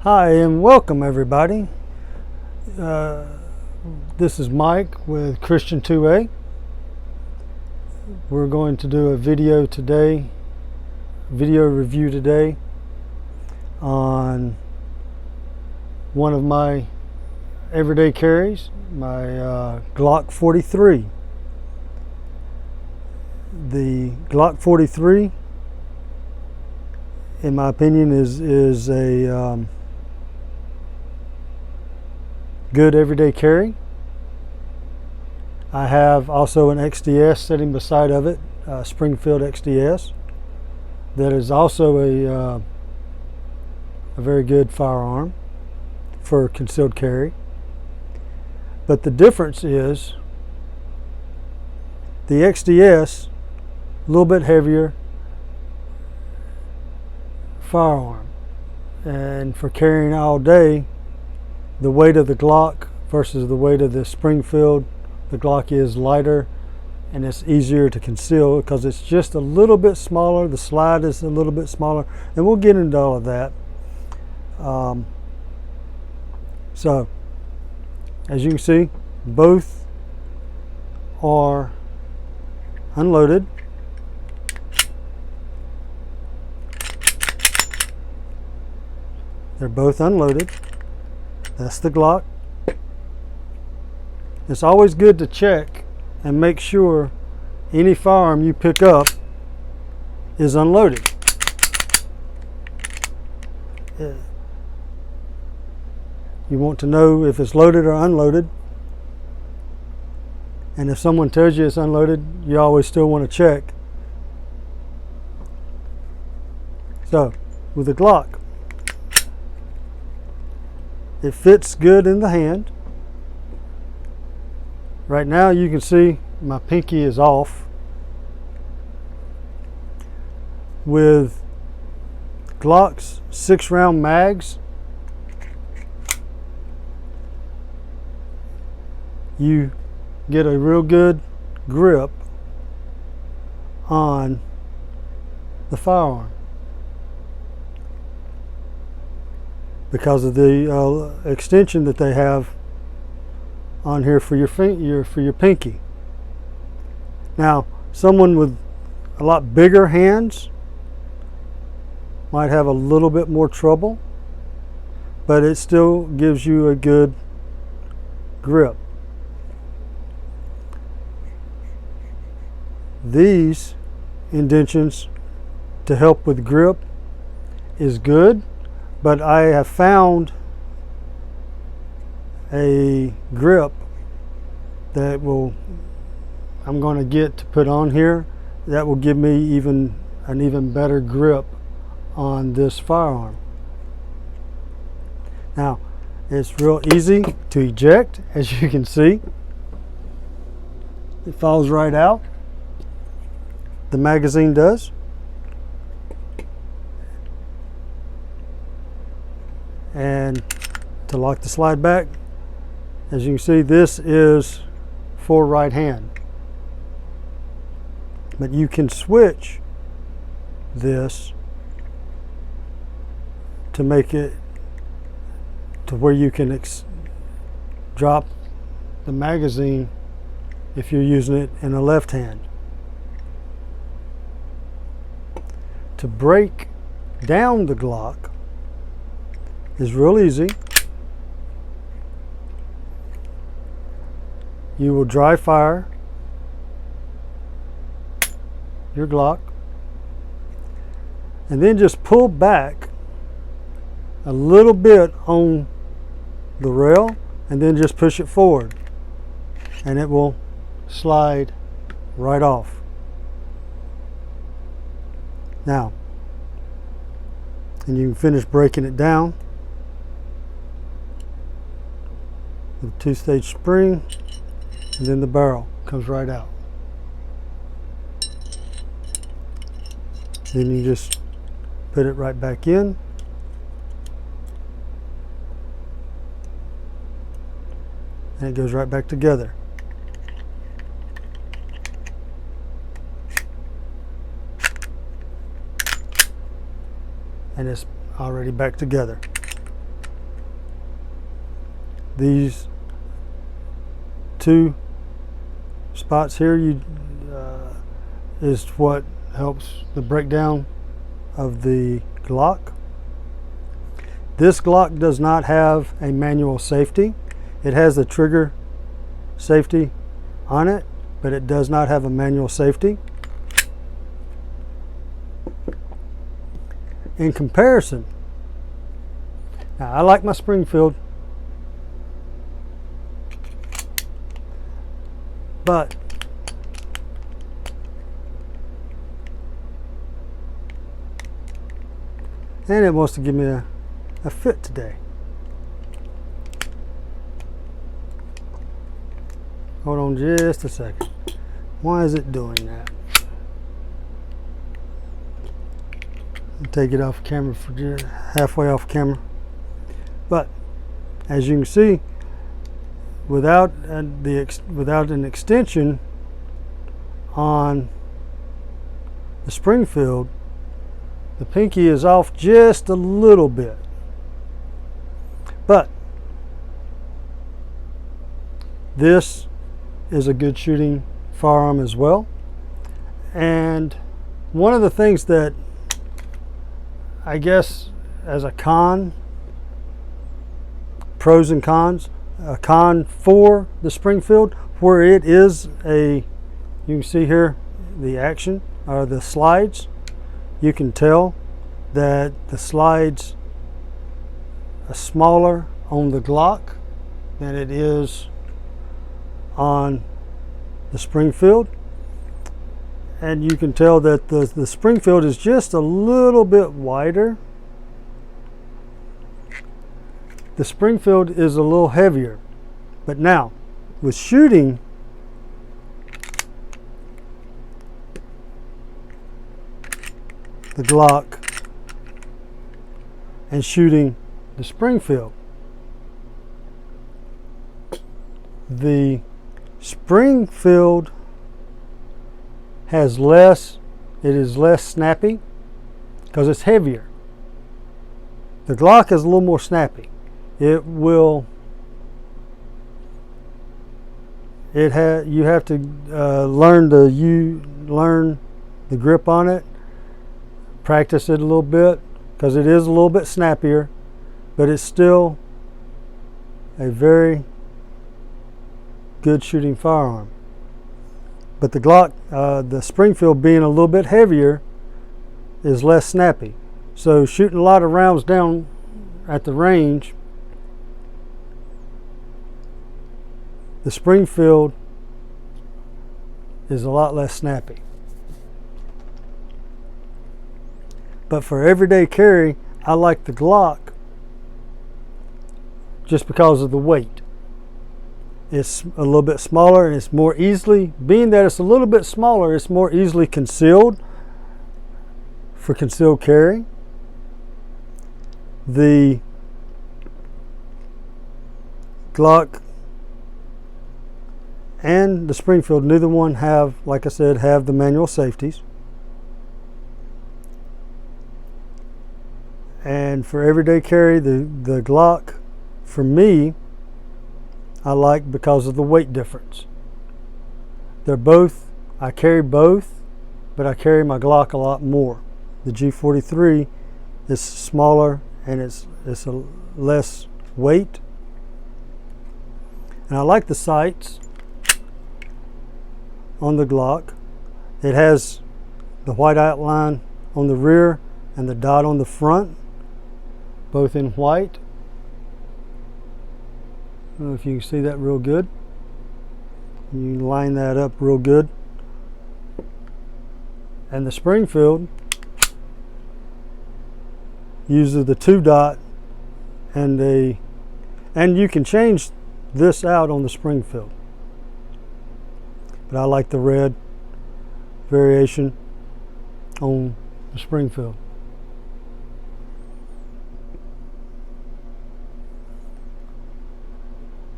Hi and welcome everybody. This is Mike with Christian 2A. We're going to do a video review today on one of my everyday carries, my Glock 43. The Glock 43, in my opinion, is a good everyday carry. I have also an XDS sitting beside of it, Springfield XDS, that is also a very good firearm for concealed carry. But the difference is the XDS, a little bit heavier firearm, and for carrying all day, the weight of the Glock versus the weight of the Springfield, the Glock is lighter and it's easier to conceal because it's just a little bit smaller. The slide is a little bit smaller, and we'll get into all of that. So as you can see, both are unloaded. They're both unloaded. That's the Glock. It's always good to check and make sure any firearm you pick up is unloaded. You want to know if it's loaded or unloaded. And if someone tells you it's unloaded, you always still want to check. So, with the Glock, it fits good in the hand. Right now you can see my pinky is off. With Glock's 6-round mags, you get a real good grip on the firearm because of the extension that they have on here for your pinky. Now, someone with a lot bigger hands might have a little bit more trouble, but it still gives you a good grip. These indentions to help with grip is good, but I have found a grip that I'm going to get to put on here that will give me an even better grip on this firearm. Now, it's real easy to eject, as you can see. It falls right out. The magazine does. And to lock the slide back, as you can see, this is for right hand. But you can switch this to make it to where you can drop the magazine if you're using it in the left hand. To break down the Glock is real easy. You will dry fire your Glock and then just pull back a little bit on the rail and then just push it forward and it will slide right off. Now, and you can finish breaking it down with a 2-stage spring, and then the barrel comes right out. Then you just put it right back in. And it goes right back together. And it's already back together. these two spots here is what helps the breakdown of the Glock. This Glock does not have a manual safety. It has the trigger safety on it, but it does not have a manual safety. In comparison, now I like my Springfield, but and it wants to give me a fit today. Hold on just a second. Why is it doing that? I'll take it off camera for just halfway off camera. But as you can see, without an extension on the Springfield, the pinky is off just a little bit. But this is a good shooting firearm as well. And one of the things that I guess as a pros and cons, a con for the Springfield, where it is you can see here the action or the slides. You can tell that the slides are smaller on the Glock than it is on the Springfield, and you can tell that the Springfield is just a little bit wider. The Springfield is a little heavier, but now with shooting the Glock and shooting the Springfield, the Springfield has less, it is less snappy because it's heavier. The Glock is a little more snappy. You have to learn the grip on it, practice it a little bit, because it is a little bit snappier, but it's still a very good shooting firearm. But the Glock, the Springfield being a little bit heavier, is less snappy. So shooting a lot of rounds down at the range, the Springfield is a lot less snappy. But for everyday carry, I like the Glock just because of the weight. It's a little bit smaller and it's more easily, being that it's a little bit smaller, it's more easily concealed for concealed carry. The Glock and the Springfield, neither one have, like I said, have the manual safeties. And for everyday carry, the Glock, for me, I like because of the weight difference. They're both, I carry both, but I carry my Glock a lot more. The G43 is smaller and it's a less weight. And I like the sights on the Glock. It has the white outline on the rear and the dot on the front, both in white. I don't know if you can see that real good. You can line that up real good. And the Springfield uses the 2-dot and you can change this out on the Springfield. But I like the red variation on the Springfield.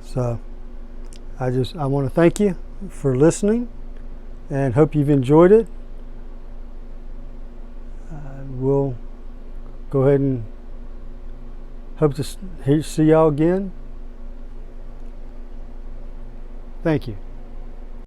So I want to thank you for listening and hope you've enjoyed it. We'll go ahead and hope to see y'all again Thank you.